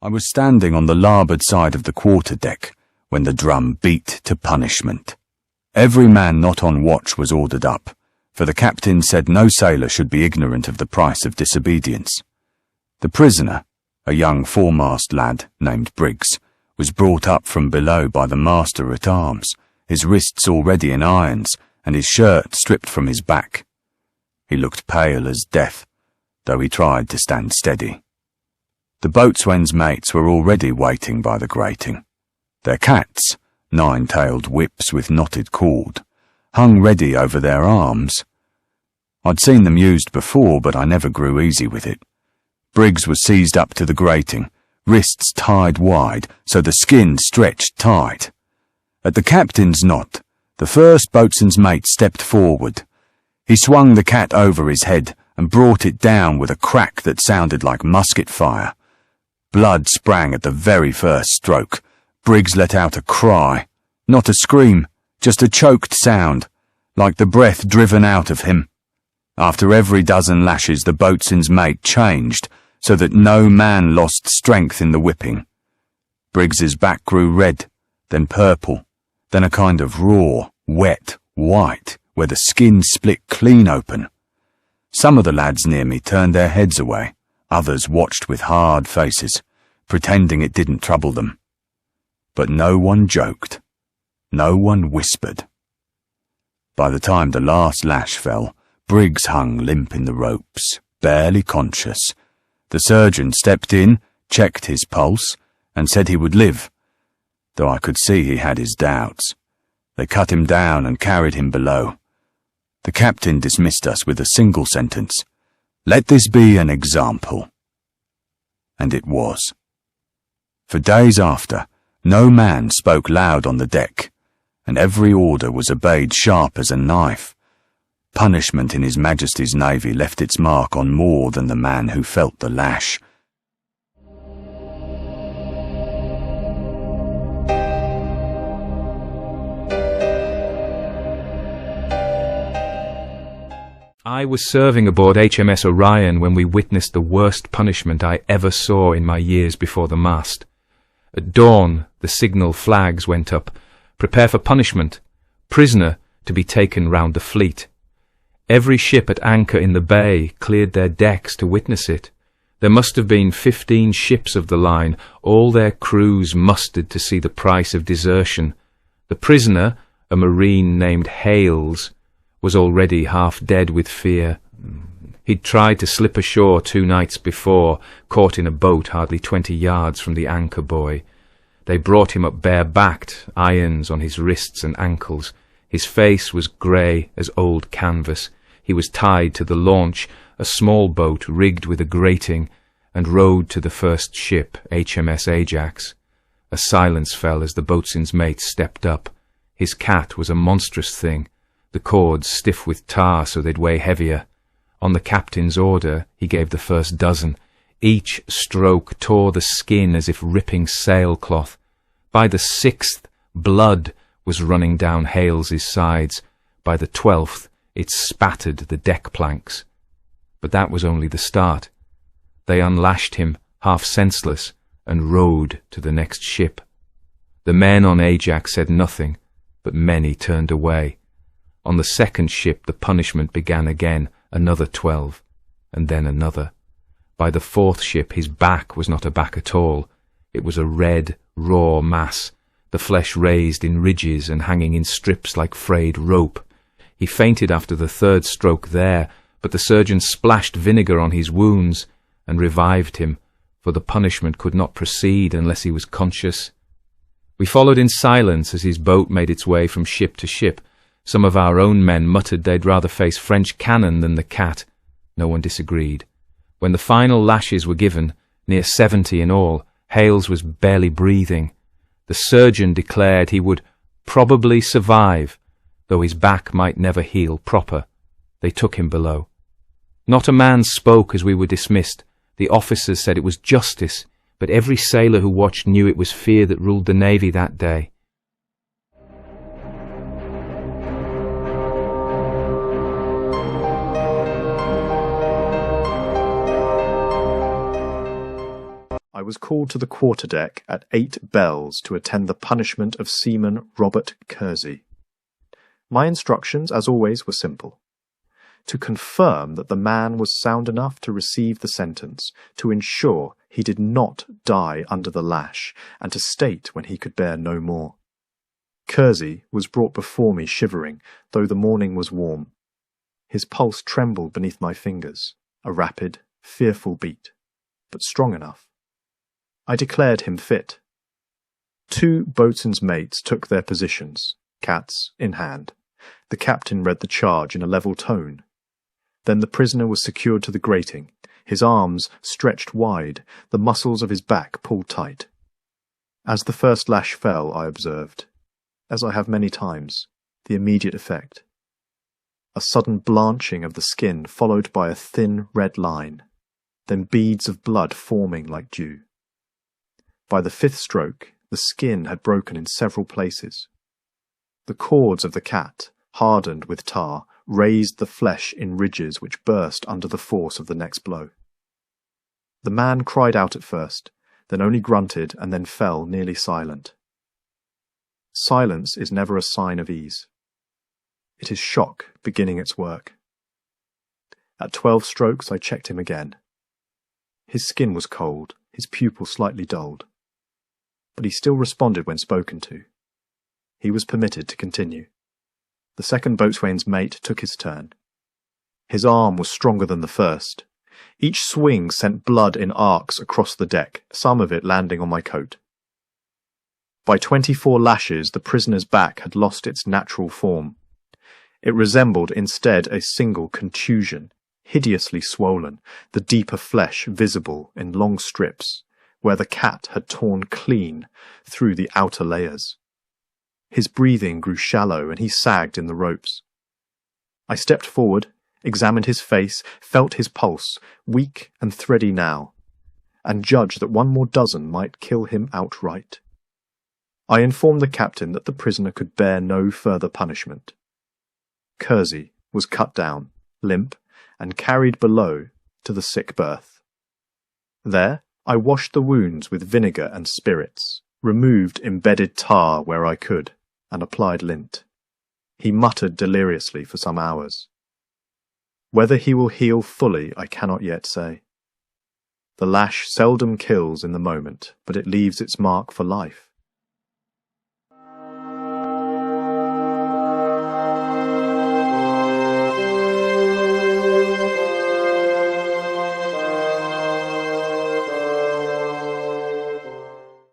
I was standing on the larboard side of the quarter-deck when the drum beat to punishment. Every man not on watch was ordered up, for the captain said no sailor should be ignorant of the price of disobedience. The prisoner, a young foremast lad named Briggs, was brought up from below by the master-at-arms, his wrists already in irons and his shirt stripped from his back. He looked pale as death, though he tried to stand steady. The boatswain's mates were already waiting by the grating. Their cats, nine-tailed whips with knotted cord, hung ready over their arms. I'd seen them used before, but I never grew easy with it. Briggs was seized up to the grating, wrists tied wide so the skin stretched tight. At the captain's knot, the first boatswain's mate stepped forward. He swung the cat over his head and brought it down with a crack that sounded like musket fire. Blood sprang at the very first stroke. Briggs let out a cry. Not a scream, just a choked sound, like the breath driven out of him. After every dozen lashes the boatswain's mate changed, so that no man lost strength in the whipping. Briggs's back grew red, then purple, then a kind of raw, wet white, where the skin split clean open. Some of the lads near me turned their heads away. Others watched with hard faces, pretending it didn't trouble them. But no one joked. No one whispered. By the time the last lash fell, Briggs hung limp in the ropes, barely conscious. The surgeon stepped in, checked his pulse, and said he would live, though I could see he had his doubts. They cut him down and carried him below. The captain dismissed us with a single sentence: "Let this be an example." And it was. For days after, no man spoke loud on the deck, and every order was obeyed sharp as a knife. Punishment in His Majesty's Navy left its mark on more than the man who felt the lash. I was serving aboard HMS Orion when we witnessed the worst punishment I ever saw in my years before the mast. At dawn, the signal flags went up. Prepare for punishment. Prisoner to be taken round the fleet. Every ship at anchor in the bay cleared their decks to witness it. There must have been 15 ships of the line, all their crews mustered to see the price of desertion. The prisoner, a marine named Hales, was already half dead with fear. He'd tried to slip ashore 2 nights before, caught in a boat hardly 20 yards from the anchor buoy. They brought him up bare-backed, irons on his wrists and ankles. His face was grey as old canvas. He was tied to the launch, a small boat rigged with a grating, and rowed to the first ship, HMS Ajax. A silence fell as the boatswain's mate stepped up. His cat was a monstrous thing, the cords stiff with tar so they'd weigh heavier. On the captain's order, he gave the first dozen. Each stroke tore the skin as if ripping sailcloth. By the 6th, blood was running down Hales's sides. By the 12th, it spattered the deck planks. But that was only the start. They unlashed him, half senseless, and rowed to the next ship. The men on Ajax said nothing, but many turned away. On the second ship the punishment began again, another 12, and then another. By the 4th ship his back was not a back at all. It was a red, raw mass, the flesh raised in ridges and hanging in strips like frayed rope. He fainted after the 3rd stroke there, but the surgeon splashed vinegar on his wounds and revived him, for the punishment could not proceed unless he was conscious. We followed in silence as his boat made its way from ship to ship. Some of our own men muttered they'd rather face French cannon than the cat. No one disagreed. When the final lashes were given, near 70 in all, Hales was barely breathing. The surgeon declared he would probably survive, though his back might never heal proper. They took him below. Not a man spoke as we were dismissed. The officers said it was justice, but every sailor who watched knew it was fear that ruled the Navy that day. I was was called to the quarterdeck at 8 bells to attend the punishment of seaman Robert Kersey. My instructions, as always, were simple. To confirm that the man was sound enough to receive the sentence, to ensure he did not die under the lash, and to state when he could bear no more. Kersey was brought before me shivering, though the morning was warm. His pulse trembled beneath my fingers, a rapid, fearful beat, but strong enough. I declared him fit. 2 boatswain's mates took their positions, cats in hand. The captain read the charge in a level tone. Then the prisoner was secured to the grating, his arms stretched wide, the muscles of his back pulled tight. As the first lash fell, I observed, as I have many times, the immediate effect. A sudden blanching of the skin followed by a thin red line, then beads of blood forming like dew. By the 5th stroke, the skin had broken in several places. The cords of the cat, hardened with tar, raised the flesh in ridges which burst under the force of the next blow. The man cried out at first, then only grunted and then fell nearly silent. Silence is never a sign of ease. It is shock beginning its work. At 12 strokes I checked him again. His skin was cold, his pupil slightly dulled. But he still responded when spoken to. He was permitted to continue. The second boatswain's mate took his turn. His arm was stronger than the first. Each swing sent blood in arcs across the deck, some of it landing on my coat. By 24 lashes, the prisoner's back had lost its natural form. It resembled instead a single contusion, hideously swollen, the deeper flesh visible in long strips, where the cat had torn clean through the outer layers. His breathing grew shallow and he sagged in the ropes. I stepped forward, examined his face, felt his pulse, weak and thready now, and judged that 1 more dozen might kill him outright. I informed the captain that the prisoner could bear no further punishment. Kersey was cut down, limp, and carried below to the sick berth. There I washed the wounds with vinegar and spirits, removed embedded tar where I could, and applied lint. He muttered deliriously for some hours. Whether he will heal fully I cannot yet say. The lash seldom kills in the moment, but it leaves its mark for life.